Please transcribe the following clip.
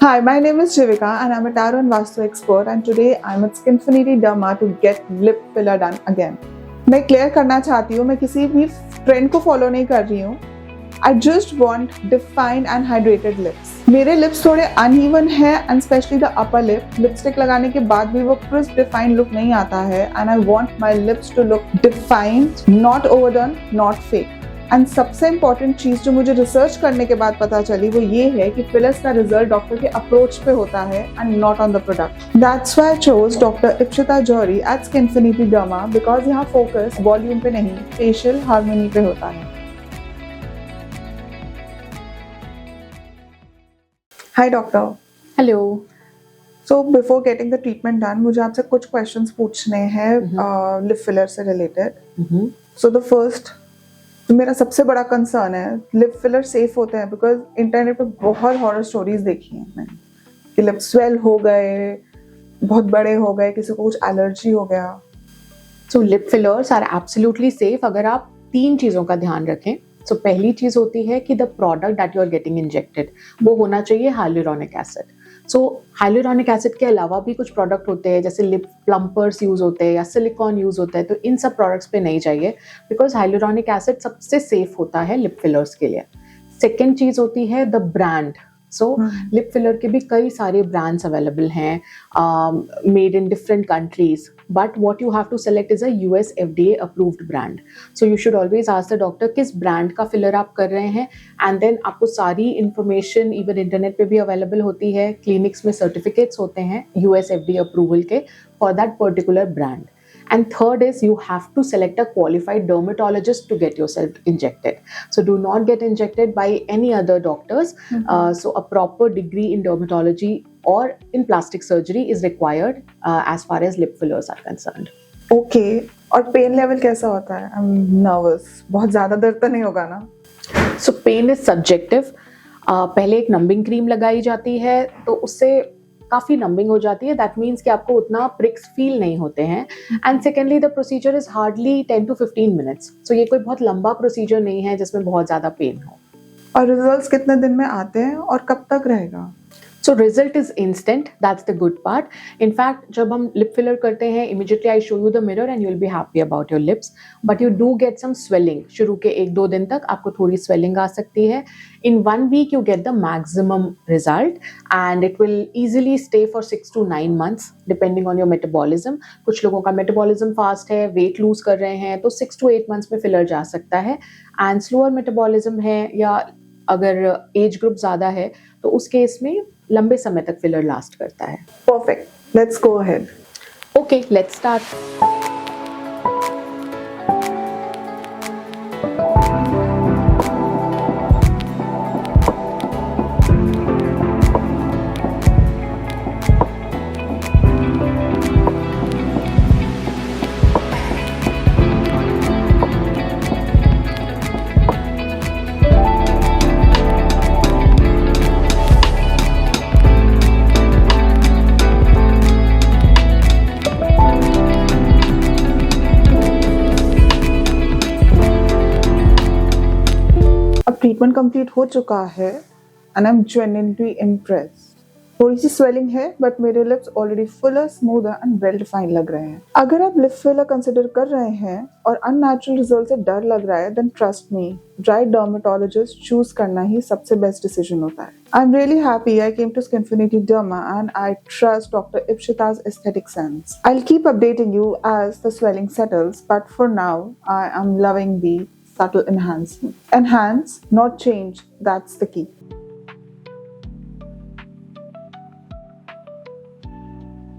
Hi, my name is Jivika and I'm a Tarot and Vastu expert, and today I'm at Skinfinity Derma to get lip filler done again. मैं clear करना चाहती हूँ, मैं किसी भी trend को follow नहीं कर रही हूँ. I just want defined and hydrated lips. मेरे lips थोड़े uneven है and especially the upper lip. Lipstick लगाने के बाद भी वो crisp defined look नहीं आता है and I want my lips to look defined, not overdone, not fake. And सबसे इम्पॉर्टेंट चीज़ जो मुझे रिसर्च करने के बाद पता चली वो ये है कि फिलर्स का रिजल्ट डॉक्टर के अप्रोच पे होता है and not on the product. That's why I chose doctor Ipshita Jauhari at Skinfinity Derma because यहाँ फोकस वॉल्यूम पे नहीं, फेशियल हार्मोनी पे होता है. Hi doctor. Hello. So before getting the treatment done मुझे आपसे कुछ क्वेश्चंस पूछने हैं लिप फिलर से रिलेटेड. सो द फर्स्ट, मेरा सबसे बड़ा कंसर्न है लिप फिलर सेफ होते हैं बिकॉज इंटरनेट पे बहुत हॉरर स्टोरीज देखी हैं मैंने कि लिप स्वेल हो गए, बहुत बड़े हो गए, किसी को कुछ एलर्जी हो गया. So lip fillers are absolutely safe अगर आप 3 चीज़ों का ध्यान रखें. सो पहली चीज़ होती है कि the product that you are getting injected वो होना चाहिए hyaluronic acid. So hyaluronic acid के अलावा भी कुछ प्रोडक्ट होते हैं जैसे लिप प्लम्पर्स यूज़ होते हैं या सिलिकॉन यूज़ होता है, तो इन सब प्रोडक्ट्स पे नहीं चाहिए बिकॉज हाइलुरोनिक एसिड सबसे सेफ होता है लिप फिलर्स के लिए. सेकेंड चीज़ होती है the brand. So lip filler के भी कई सारे ब्रांड्स अवेलेबल हैं made in different countries, but what you have to select is a US FDA approved brand. So you should always ask the doctor किस brand का filler आप कर रहे हैं एंड देन आपको सारी इंफॉर्मेशन इवन इंटरनेट पे भी अवेलेबल होती है. क्लिनिक्स में सर्टिफिकेट्स होते हैं US FDA अप्रूवल के for that particular brand. And third is you have to select a qualified dermatologist to get yourself injected. So do not get injected by any other doctors. So a proper degree in dermatology or in plastic surgery is required as far as lip fillers are concerned. Okay. और pen level कैसा होता है? I'm nervous. बहुत ज़्यादा दर्द तो नहीं होगा ना? So pain is subjective. पहले एक नंबिंग क्रीम लगाई जाती है तो उससे काफ़ी नंबिंग हो जाती है. दैट मीन्स कि आपको उतना प्रिक्स फील नहीं होते हैं. And secondly the procedure is hardly 10 to 15 minutes. So ये कोई बहुत लंबा प्रोसीजर नहीं है जिसमें बहुत ज़्यादा पेन हो. और रिजल्ट्स कितने दिन में आते हैं और कब तक रहेगा? So result is instant. That's the good part. In fact, जब हम lip filler करते हैं, immediately I show you the mirror and you'll be happy about your lips. But you do get some swelling. शुरू के 1-2 दिन तक आपको थोड़ी swelling आ सकती है. In 1 week you get the maximum result and it will easily stay for 6 to 9 months depending on your metabolism. कुछ लोगों का metabolism fast है, weight lose कर रहे हैं, तो 6 to 8 months में filler जा सकता है. And slower metabolism है या अगर एज ग्रुप ज़्यादा है तो उस केस में लंबे समय तक फिलर लास्ट करता है. Perfect. Let's go ahead. Okay, let's start. Treatment complete हो चुका है and I am genuinely impressed. थोड़ी सी स्वेलिंग है बट मेरे lips already Fuller, smoother and well defined लग रहे हैं. अगर आप लिप फिलर कंसिडर कर रहे हैं और अननेचुरल रिजल्ट से डर लग रहा है then trust me, right dermatologist choose करना ही सबसे बेस्ट डिसीजन होता है. I am really happy I came to Skinfinity Derma and I trust doctor Ipshita's aesthetic sense. I'll keep updating you as the swelling settles, but for now I am loving the subtle enhancement. Enhance, not change, that's the key.